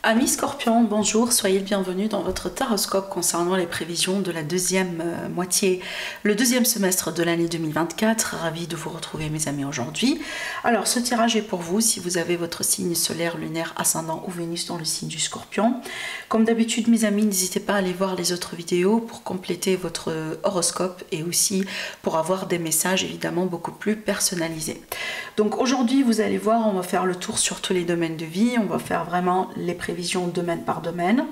Amis Scorpions, bonjour, soyez le bienvenu dans votre taroscope concernant les prévisions de la deuxième moitié, le deuxième semestre de l'année 2024. Ravi de vous retrouver mes amis aujourd'hui. Alors ce tirage est pour vous si vous avez votre signe solaire, lunaire, ascendant ou Vénus dans le signe du Scorpion. Comme d'habitude mes amis, n'hésitez pas à aller voir les autres vidéos pour compléter votre horoscope et aussi pour avoir des messages évidemment beaucoup plus personnalisés. Donc aujourd'hui vous allez voir, on va faire le tour sur tous les domaines de vie, on va faire vraiment les prévisions domaine par domaine.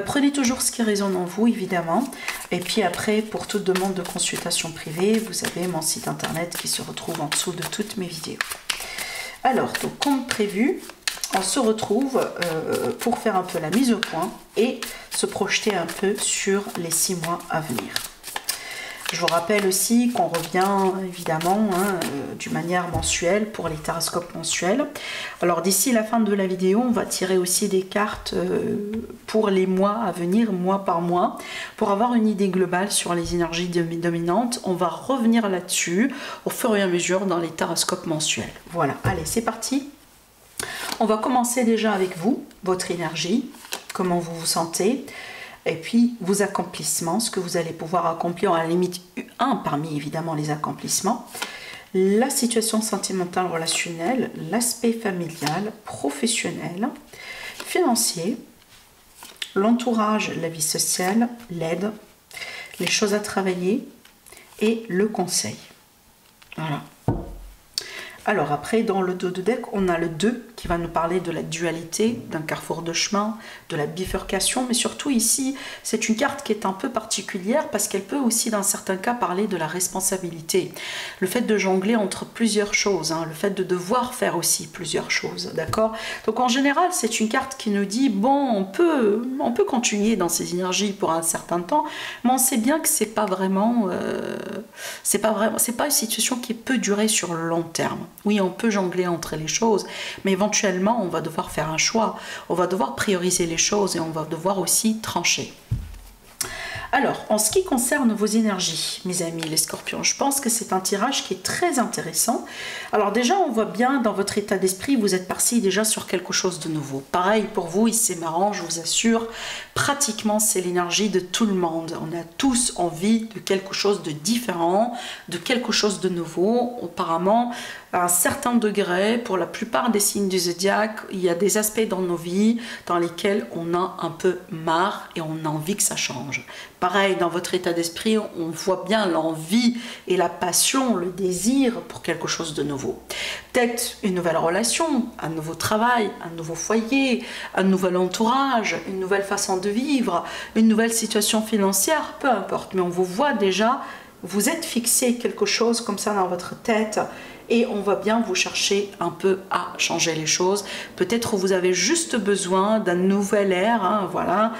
Prenez toujours ce qui résonne en vous évidemment, et puis après pour toute demande de consultation privée vous avez mon site internet qui se retrouve en dessous de toutes mes vidéos. Alors donc comme prévu, on se retrouve pour faire un peu la mise au point et se projeter un peu sur les 6 mois à venir. Je vous rappelle aussi qu'on revient évidemment d'une manière mensuelle pour les taroscopes mensuels. Alors d'ici la fin de la vidéo, on va tirer aussi des cartes pour les mois à venir, mois par mois, pour avoir une idée globale sur les énergies dominantes. On va revenir là-dessus au fur et à mesure dans les taroscopes mensuels. Voilà, allez, c'est parti. On va commencer déjà avec vous, votre énergie, comment vous vous sentez. Et puis vos accomplissements, ce que vous allez pouvoir accomplir, à la limite un parmi évidemment les accomplissements, la situation sentimentale relationnelle, l'aspect familial, professionnel, financier, l'entourage, la vie sociale, l'aide, les choses à travailler et le conseil. Voilà. Alors après, dans le dos de deck, on a le 2 qui va nous parler de la dualité, d'un carrefour de chemin, de la bifurcation, mais surtout ici, c'est une carte qui est un peu particulière parce qu'elle peut aussi dans certains cas parler de la responsabilité. Le fait de jongler entre plusieurs choses, le fait de devoir faire aussi plusieurs choses, d'accord? Donc en général, c'est une carte qui nous dit, bon, on peut continuer dans ces énergies pour un certain temps, mais on sait bien que c'est pas une situation qui peut durer sur le long terme. Oui, on peut jongler entre les choses, mais éventuellement, on va devoir faire un choix. On va devoir prioriser les choses et on va devoir aussi trancher. Alors, en ce qui concerne vos énergies, mes amis les scorpions, je pense que c'est un tirage qui est très intéressant. Alors déjà, on voit bien dans votre état d'esprit, vous êtes parti déjà sur quelque chose de nouveau. Pareil pour vous, c'est marrant, je vous assure, pratiquement c'est l'énergie de tout le monde. On a tous envie de quelque chose de différent, de quelque chose de nouveau. Apparemment, à un certain degré, pour la plupart des signes du zodiaque, il y a des aspects dans nos vies dans lesquels on a un peu marre et on a envie que ça change. Pareil, dans votre état d'esprit, on voit bien l'envie et la passion, le désir pour quelque chose de nouveau. Peut-être une nouvelle relation, un nouveau travail, un nouveau foyer, un nouvel entourage, une nouvelle façon de vivre, une nouvelle situation financière, peu importe. Mais on vous voit déjà, vous êtes fixé quelque chose comme ça dans votre tête et on va bien vous chercher un peu à changer les choses. Peut-être vous avez juste besoin d'un nouvel air, voilà,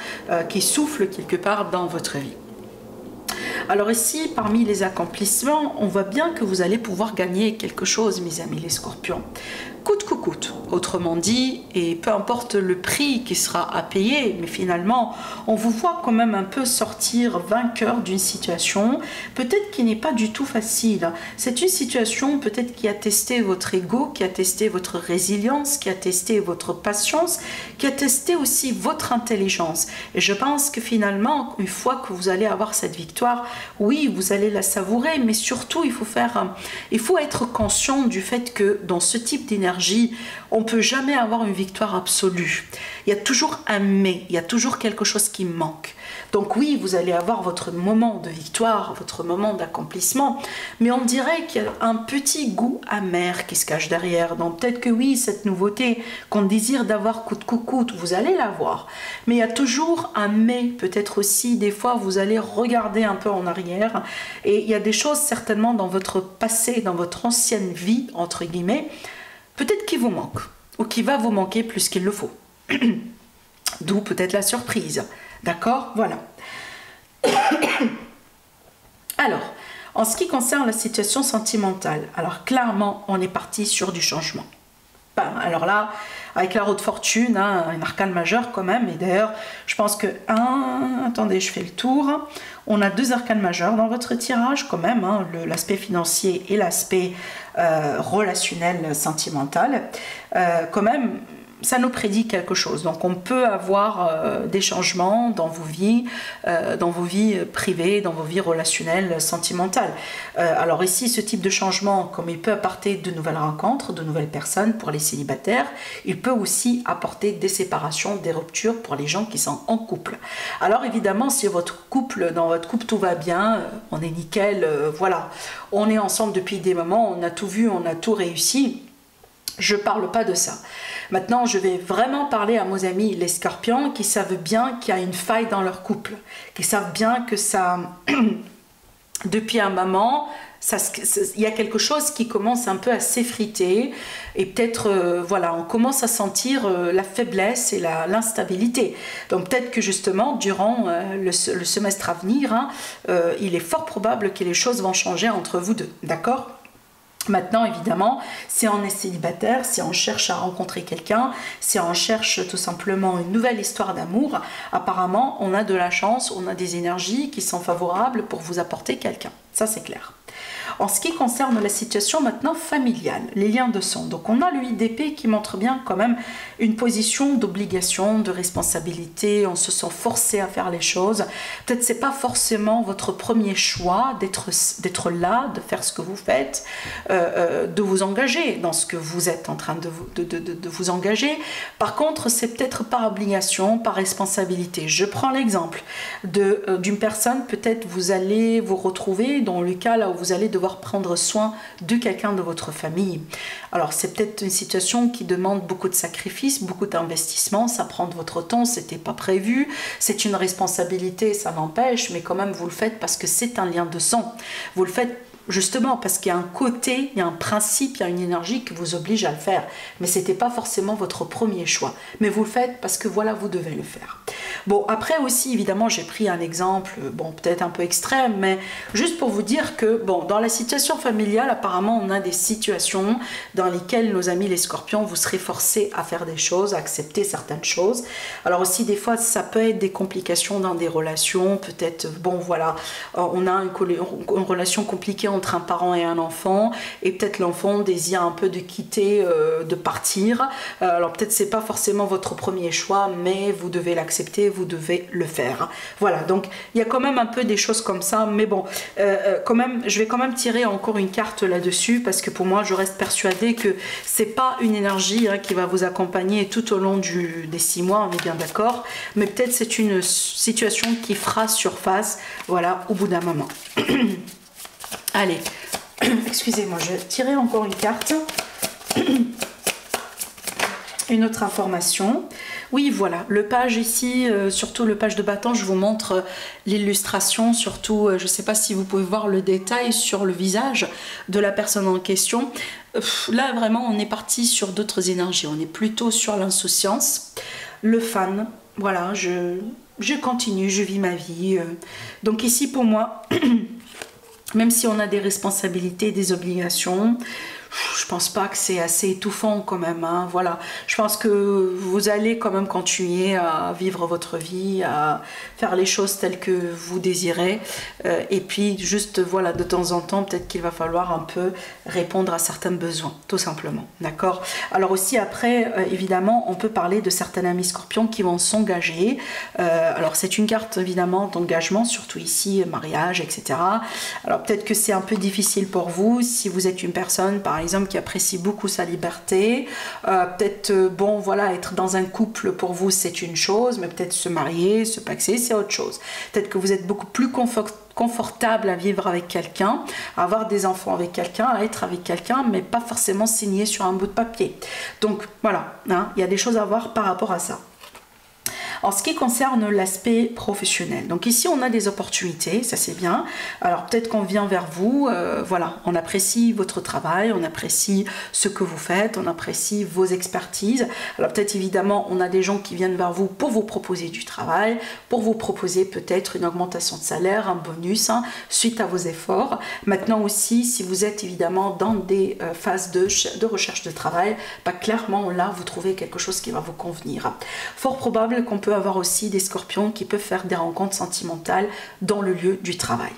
qui souffle quelque part dans votre vie. Alors ici, parmi les accomplissements, on voit bien que vous allez pouvoir gagner quelque chose, mes amis les scorpions. Coûte que coûte, autrement dit, et peu importe le prix qui sera à payer, mais finalement, on vous voit quand même un peu sortir vainqueur d'une situation, peut-être qui n'est pas du tout facile. C'est une situation peut-être qui a testé votre ego, qui a testé votre résilience, qui a testé votre patience, qui a testé aussi votre intelligence. Et je pense que finalement, une fois que vous allez avoir cette victoire, oui, vous allez la savourer, mais surtout, il faut être conscient du fait que dans ce type d'énergie, on ne peut jamais avoir une victoire absolue. Il y a toujours un mais, il y a toujours quelque chose qui manque. Donc oui, vous allez avoir votre moment de victoire, votre moment d'accomplissement, mais on dirait qu'il y a un petit goût amer qui se cache derrière. Donc peut-être que oui, cette nouveauté qu'on désire d'avoir coûte que coûte, vous allez l'avoir. Mais il y a toujours un mais, peut-être aussi, des fois, vous allez regarder un peu en arrière et il y a des choses certainement dans votre passé, dans votre ancienne vie, entre guillemets, peut-être qu'il vous manque, ou qu'il va vous manquer plus qu'il le faut. D'où peut-être la surprise. D'accord? Voilà. Alors, en ce qui concerne la situation sentimentale, alors clairement, on est parti sur du changement. Alors là, avec la roue de fortune, un arcane majeur quand même, et d'ailleurs, je pense que, attendez, je fais le tour, on a 2 arcanes majeurs dans votre tirage quand même, l'aspect financier et l'aspect relationnel, sentimental, quand même. ça nous prédit quelque chose. Donc on peut avoir des changements dans vos vies privées, dans vos vies relationnelles, sentimentales. Alors ici, ce type de changement, comme il peut apporter de nouvelles rencontres, de nouvelles personnes pour les célibataires, il peut aussi apporter des séparations, des ruptures pour les gens qui sont en couple. Alors évidemment, si dans votre couple tout va bien, on est nickel, voilà, on est ensemble depuis des moments, on a tout vu, on a tout réussi. Je ne parle pas de ça. Maintenant, je vais vraiment parler à mes amis les scorpions qui savent bien qu'il y a une faille dans leur couple, qui savent bien que ça, depuis un moment, il y a quelque chose qui commence un peu à s'effriter et peut-être, voilà, on commence à sentir la faiblesse et l'instabilité. Donc peut-être que justement, durant le semestre à venir, hein, il est fort probable que les choses vont changer entre vous deux, d'accord ? Maintenant, évidemment, si on est célibataire, si on cherche à rencontrer quelqu'un, si on cherche tout simplement une nouvelle histoire d'amour, apparemment, on a de la chance, on a des énergies qui sont favorables pour vous apporter quelqu'un. Ça, c'est clair. En ce qui concerne la situation maintenant familiale, les liens de sang, donc on a le 8 d'épée qui montre bien quand même une position d'obligation, de responsabilité, on se sent forcé à faire les choses. Peut-être c'est pas forcément votre premier choix d'être là, de faire ce que vous faites, de vous engager dans ce que vous êtes en train de vous engager. Par contre, c'est peut-être par obligation, par responsabilité. Je prends l'exemple d'une personne, peut-être vous allez vous retrouver dans le cas là où vous allez devoir prendre soin de quelqu'un de votre famille. Alors c'est peut-être une situation qui demande beaucoup de sacrifices, beaucoup d'investissement, ça prend de votre temps, c'était pas prévu, c'est une responsabilité, ça n'empêche, mais quand même vous le faites parce que c'est un lien de sang. Vous le faites justement parce qu'il y a un côté, il y a un principe, il y a une énergie qui vous oblige à le faire. Mais ce n'était pas forcément votre premier choix. Mais vous le faites parce que voilà, vous devez le faire. Bon, après aussi, évidemment, j'ai pris un exemple, bon, peut-être un peu extrême, mais juste pour vous dire que, bon, dans la situation familiale, apparemment, on a des situations dans lesquelles nos amis les scorpions, vous serez forcés à faire des choses, à accepter certaines choses. Alors aussi, des fois, ça peut être des complications dans des relations, peut-être, bon, voilà, on a une relation compliquée entre un parent et un enfant, et peut-être l'enfant désire un peu de quitter, de partir. Alors peut-être c'est pas forcément votre premier choix, mais vous devez l'accepter, vous devez le faire. Voilà, donc il y a quand même un peu des choses comme ça, mais bon, quand même, je vais quand même tirer encore une carte là-dessus, parce que pour moi, je reste persuadée que c'est pas une énergie qui va vous accompagner tout au long des 6 mois, on est bien d'accord, mais peut-être c'est une situation qui fera surface, voilà, au bout d'un moment. Allez, excusez-moi, je vais tirer encore une carte. Une autre information. Oui, voilà, le page ici, surtout le page de bâton, je vous montre l'illustration, surtout, je ne sais pas si vous pouvez voir le détail sur le visage de la personne en question. Là, vraiment, on est parti sur d'autres énergies. On est plutôt sur l'insouciance, le fan. Voilà, je continue, je vis ma vie. Donc ici, pour moi... Même si on a des responsabilités, des obligations, je pense pas que c'est assez étouffant quand même, hein, voilà. Je pense que vous allez quand même continuer à vivre votre vie, à faire les choses telles que vous désirez, et puis juste, voilà, de temps en temps, peut-être qu'il va falloir un peu répondre à certains besoins, tout simplement, d'accord? Alors aussi, après, évidemment, on peut parler de certains amis scorpions qui vont s'engager. Alors, c'est une carte, évidemment, d'engagement, surtout ici, mariage, etc. Alors, peut-être que c'est un peu difficile pour vous, si vous êtes une personne, par exemple, qui apprécie beaucoup sa liberté, peut-être, bon, voilà, être dans un couple, pour vous, c'est une chose, mais peut-être se marier, se paxer, c'est autre chose. Peut-être que vous êtes beaucoup plus confortable à vivre avec quelqu'un, à avoir des enfants avec quelqu'un, à être avec quelqu'un, mais pas forcément signé sur un bout de papier. Donc, voilà, hein, il y a des choses à voir par rapport à ça. En ce qui concerne l'aspect professionnel, donc ici on a des opportunités, ça c'est bien. Alors peut-être qu'on vient vers vous, voilà, on apprécie votre travail, on apprécie ce que vous faites, on apprécie vos expertises. Alors peut-être évidemment on a des gens qui viennent vers vous pour vous proposer du travail, pour vous proposer peut-être une augmentation de salaire, un bonus, hein, suite à vos efforts. Maintenant aussi, si vous êtes évidemment dans des phases de recherche de travail, bah, clairement là vous trouvez quelque chose qui va vous convenir. Fort probable qu'on peut peut avoir aussi des scorpions qui peuvent faire des rencontres sentimentales dans le lieu du travail.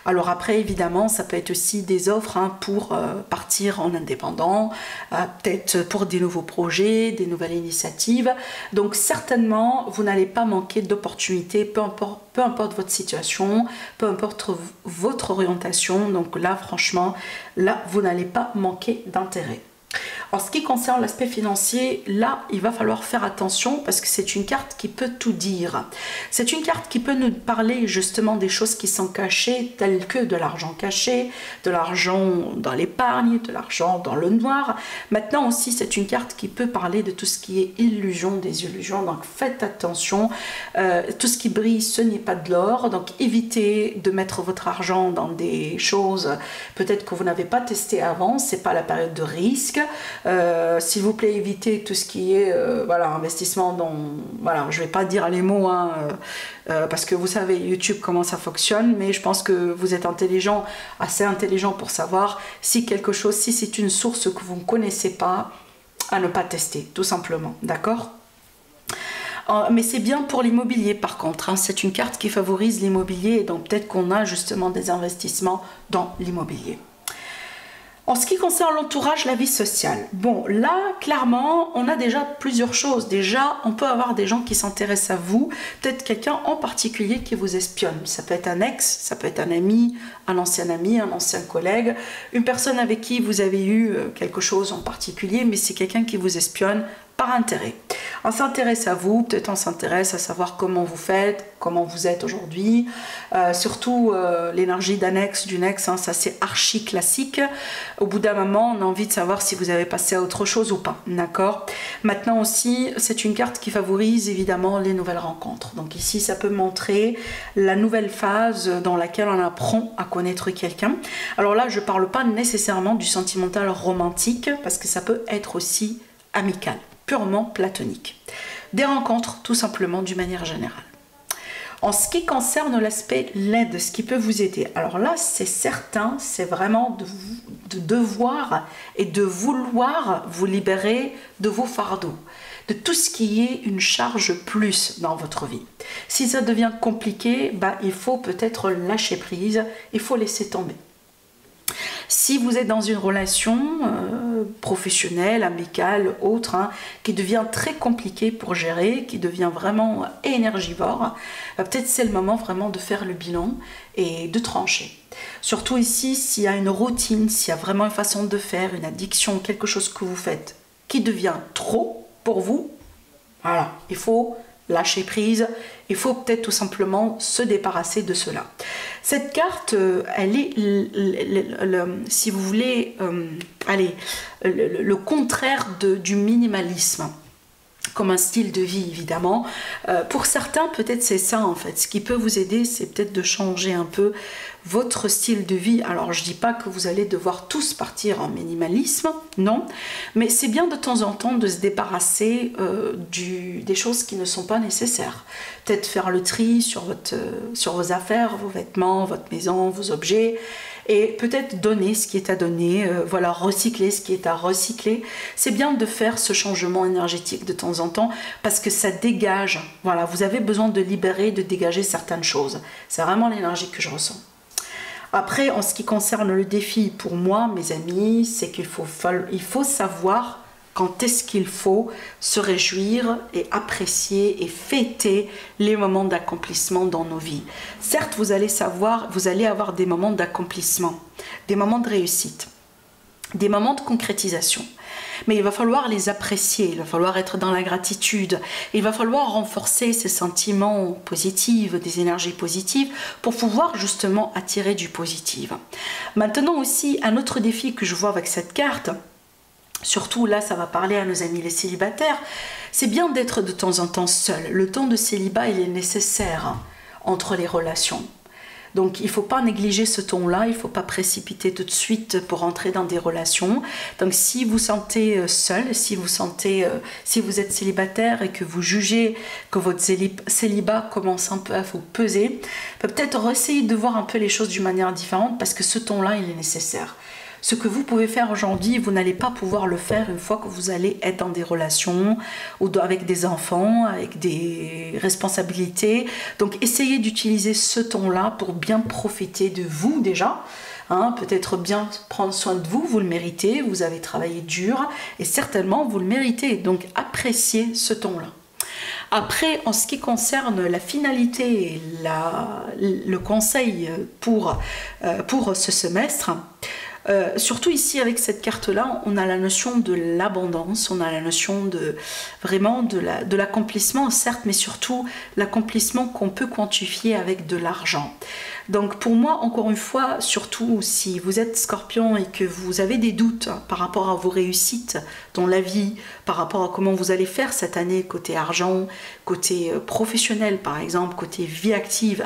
Alors après, évidemment, ça peut être aussi des offres pour partir en indépendant, peut-être pour des nouveaux projets, des nouvelles initiatives. Donc certainement, vous n'allez pas manquer d'opportunités, peu importe votre situation, peu importe votre orientation. Donc là, franchement, là, vous n'allez pas manquer d'intérêt. En ce qui concerne l'aspect financier, là, il va falloir faire attention parce que c'est une carte qui peut tout dire. C'est une carte qui peut nous parler justement des choses qui sont cachées, telles que de l'argent caché, de l'argent dans l'épargne, de l'argent dans le noir. Maintenant aussi, c'est une carte qui peut parler de tout ce qui est illusion, des illusions. Donc faites attention. Tout ce qui brille, ce n'est pas de l'or. Donc évitez de mettre votre argent dans des choses peut-être que vous n'avez pas testé avant. C'est pas la période de risque. S'il vous plaît, évitez tout ce qui est voilà, investissement dans... Voilà, je vais pas dire les mots, parce que vous savez YouTube comment ça fonctionne, mais je pense que vous êtes intelligent, assez intelligent pour savoir si quelque chose, si c'est une source que vous ne connaissez pas, à ne pas tester, tout simplement, d'accord ? Mais c'est bien pour l'immobilier par contre, c'est une carte qui favorise l'immobilier, donc peut-être qu'on a justement des investissements dans l'immobilier. En ce qui concerne l'entourage, la vie sociale, bon là clairement on a déjà plusieurs choses. Déjà on peut avoir des gens qui s'intéressent à vous, peut-être quelqu'un en particulier qui vous espionne. Ça peut être un ex, ça peut être un ami, un ancien collègue, une personne avec qui vous avez eu quelque chose en particulier, mais c'est quelqu'un qui vous espionne par intérêt. On s'intéresse à vous, peut-être on s'intéresse à savoir comment vous faites, comment vous êtes aujourd'hui. Surtout l'énergie d'un ex, d'une ex, ça c'est archi classique. Au bout d'un moment, on a envie de savoir si vous avez passé à autre chose ou pas, d'accord? Maintenant aussi, c'est une carte qui favorise évidemment les nouvelles rencontres. Donc ici, ça peut montrer la nouvelle phase dans laquelle on apprend à connaître quelqu'un. Alors là, je ne parle pas nécessairement du sentimental romantique, parce que ça peut être aussi amical, purement platonique. Des rencontres, tout simplement, d'une manière générale. En ce qui concerne l'aspect l'aide, ce qui peut vous aider, alors là, c'est certain, c'est vraiment de devoir et de vouloir vous libérer de vos fardeaux, de tout ce qui est une charge plus dans votre vie. Si ça devient compliqué, il faut peut-être lâcher prise, il faut laisser tomber. Si vous êtes dans une relation professionnelle, amicale, autre, qui devient très compliquée pour gérer, qui devient vraiment énergivore, peut-être c'est le moment vraiment de faire le bilan et de trancher. Surtout ici, s'il y a une routine, s'il y a vraiment une façon de faire, une addiction, quelque chose que vous faites qui devient trop pour vous, voilà, il faut lâcher prise, il faut peut-être tout simplement se débarrasser de cela. Cette carte, elle est, si vous voulez, le contraire du minimalisme, comme un style de vie évidemment. Pour certains, peut-être c'est ça en fait. Ce qui peut vous aider, c'est peut-être de changer un peu votre style de vie. Alors je dis pas que vous allez devoir tous partir en minimalisme, non, mais c'est bien de temps en temps de se débarrasser des choses qui ne sont pas nécessaires. Peut-être faire le tri sur vos affaires, vos vêtements, votre maison, vos objets, et peut-être donner ce qui est à donner, voilà, recycler ce qui est à recycler. C'est bien de faire ce changement énergétique de temps en temps parce que ça dégage, voilà, vous avez besoin de libérer, de dégager certaines choses. C'est vraiment l'énergie que je ressens. Après, en ce qui concerne le défi, pour moi, mes amis, c'est qu'il faut savoir quand est-ce qu'il faut se réjouir et apprécier et fêter les moments d'accomplissement dans nos vies. Certes, vous allez avoir des moments d'accomplissement, des moments de réussite, des moments de concrétisation. Mais il va falloir les apprécier, il va falloir être dans la gratitude, il va falloir renforcer ces sentiments positifs, des énergies positives pour pouvoir justement attirer du positif. Maintenant aussi, un autre défi que je vois avec cette carte, surtout là ça va parler à nos amis les célibataires, c'est bien d'être de temps en temps seul. Le temps de célibat il est nécessaire entre les relations. Donc il ne faut pas négliger ce ton-là, il ne faut pas précipiter tout de suite pour entrer dans des relations. Donc si vous sentez seul, si vous êtes célibataire et que vous jugez que votre célibat commence un peu à vous peser, peut-être essayer de voir un peu les choses d'une manière différente parce que ce ton-là il est nécessaire. Ce que vous pouvez faire aujourd'hui, vous n'allez pas pouvoir le faire une fois que vous allez être dans des relations ou avec des enfants, avec des responsabilités. Donc essayez d'utiliser ce temps-là pour bien profiter de vous déjà. Hein, peut-être bien prendre soin de vous, vous le méritez, vous avez travaillé dur et certainement vous le méritez. Donc appréciez ce temps-là. Après, en ce qui concerne la finalité et le conseil pour ce semestre, surtout ici avec cette carte-là, on a la notion de l'abondance, on a la notion de vraiment de l'accomplissement, certes, mais surtout l'accomplissement qu'on peut quantifier avec de l'argent. Donc pour moi, encore une fois, surtout si vous êtes Scorpion et que vous avez des doutes par rapport à vos réussites dans la vie, par rapport à comment vous allez faire cette année côté argent, côté professionnel par exemple, côté vie active,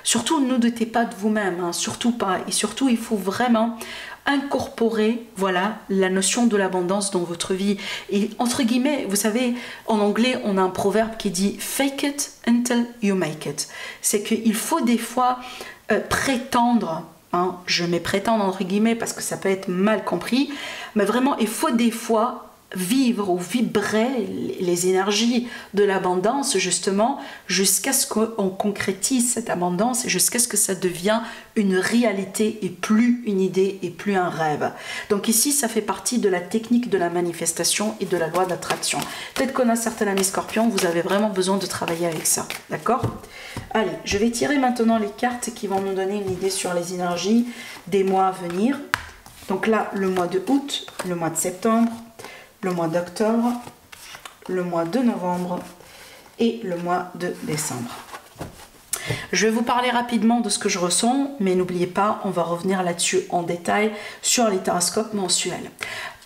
surtout ne doutez pas de vous-même, hein, surtout pas. Et surtout, il faut vraiment incorporer, voilà, la notion de l'abondance dans votre vie. Et entre guillemets, vous savez, en anglais, on a un proverbe qui dit « fake it until you make it ». C'est qu'il faut des fois prétendre, hein, je mets prétendre entre guillemets parce que ça peut être mal compris, mais vraiment, il faut des fois vivre ou vibrer les énergies de l'abondance justement jusqu'à ce qu'on concrétise cette abondance et jusqu'à ce que ça devienne une réalité et plus une idée et plus un rêve. Donc ici ça fait partie de la technique de la manifestation et de la loi d'attraction. Peut-être qu'on a certains amis Scorpions, vous avez vraiment besoin de travailler avec ça, d'accord? Allez, je vais tirer maintenant les cartes qui vont nous donner une idée sur les énergies des mois à venir. Donc là, le mois de août, le mois de septembre, le mois d'octobre, le mois de novembre et le mois de décembre. Je vais vous parler rapidement de ce que je ressens, mais n'oubliez pas, on va revenir là-dessus en détail sur les taroscopes mensuels.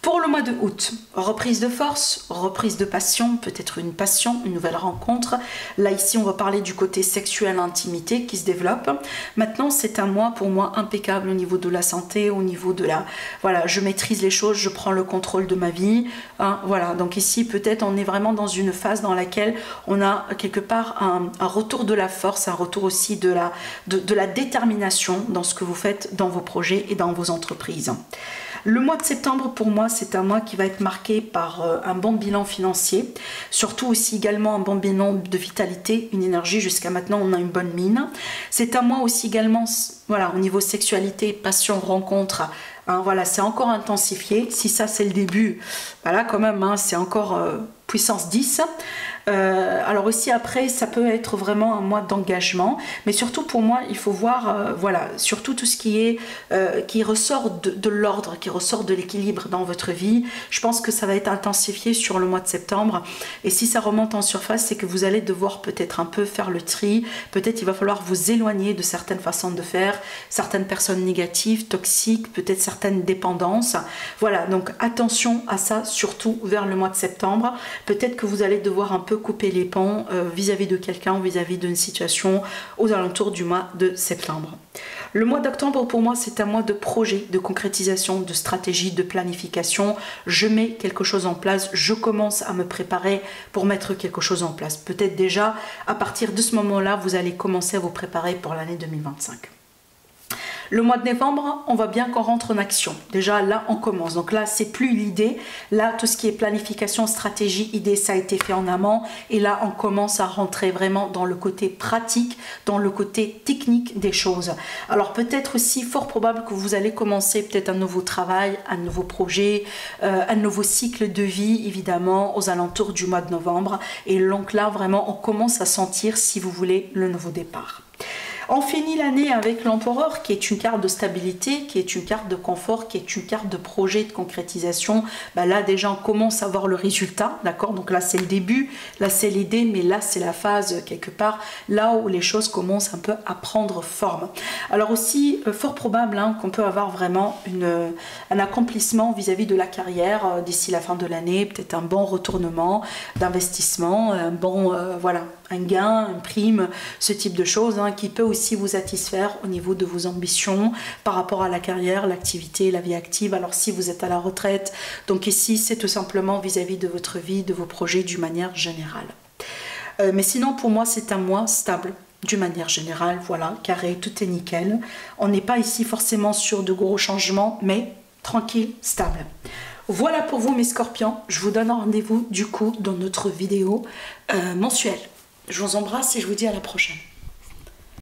Pour le mois de août, reprise de force, reprise de passion, peut-être une passion, une nouvelle rencontre. Là, ici, on va parler du côté sexuel, intimité qui se développe. Maintenant, c'est un mois pour moi impeccable au niveau de la santé, au niveau de la... Voilà, je maîtrise les choses, je prends le contrôle de ma vie. Hein, voilà, donc ici, peut-être, on est vraiment dans une phase dans laquelle on a quelque part un retour de la force, un retour aussi de la détermination dans ce que vous faites dans vos projets et dans vos entreprises. Le mois de septembre, pour moi, c'est un mois qui va être marqué par un bon bilan financier, surtout aussi également un bon bilan de vitalité, une énergie. Jusqu'à maintenant, on a une bonne mine. C'est un mois aussi également, voilà, au niveau sexualité, passion, rencontre, hein, voilà, c'est encore intensifié. Si ça, c'est le début, voilà, quand même, hein, c'est encore puissance 10. Alors aussi après ça peut être vraiment un mois d'engagement, mais surtout pour moi il faut voir voilà, surtout tout ce qui ressort de l'ordre, qui ressort de l'équilibre dans votre vie. Je pense que ça va être intensifié sur le mois de septembre, et si ça remonte en surface, c'est que vous allez devoir peut-être un peu faire le tri, peut-être il va falloir vous éloigner de certaines façons de faire, certaines personnes négatives, toxiques, peut-être certaines dépendances. Voilà, donc attention à ça, surtout vers le mois de septembre. Peut-être que vous allez devoir un peu couper les ponts vis-à-vis de quelqu'un, vis-à-vis d'une situation aux alentours du mois de septembre. Le mois d'octobre, pour moi, c'est un mois de projet, de concrétisation, de stratégie, de planification. Je mets quelque chose en place, je commence à me préparer pour mettre quelque chose en place. Peut-être déjà, à partir de ce moment-là, vous allez commencer à vous préparer pour l'année 2025. Le mois de novembre, on voit bien qu'on rentre en action. Déjà, là, on commence. Donc là, c'est plus l'idée. Là, tout ce qui est planification, stratégie, idée, ça a été fait en amont. Et là, on commence à rentrer vraiment dans le côté pratique, dans le côté technique des choses. Alors, peut-être aussi, fort probable que vous allez commencer peut-être un nouveau travail, un nouveau projet, un nouveau cycle de vie, évidemment, aux alentours du mois de novembre. Et donc là, vraiment, on commence à sentir, si vous voulez, le nouveau départ. On finit l'année avec l'empereur, qui est une carte de stabilité, qui est une carte de confort, qui est une carte de projet, de concrétisation. Ben là, déjà, on commence à voir le résultat, d'accord? Donc là, c'est le début, là, c'est l'idée, mais là, c'est la phase, quelque part, là où les choses commencent un peu à prendre forme. Alors aussi, fort probable hein, qu'on peut avoir vraiment un accomplissement vis-à-vis de la carrière d'ici la fin de l'année, peut-être un bon retournement d'investissement, un bon, voilà, un gain, une prime, ce type de choses hein, qui peut aussi vous satisfaire au niveau de vos ambitions par rapport à la carrière, l'activité, la vie active. Alors si vous êtes à la retraite, donc ici c'est tout simplement vis-à-vis de votre vie, de vos projets d'une manière générale. Mais sinon pour moi c'est un mois stable. D'une manière générale, voilà, carré, tout est nickel. On n'est pas ici forcément sur de gros changements, mais tranquille, stable. Voilà pour vous mes scorpions, je vous donne rendez-vous du coup dans notre vidéo mensuelle. Je vous embrasse et je vous dis à la prochaine.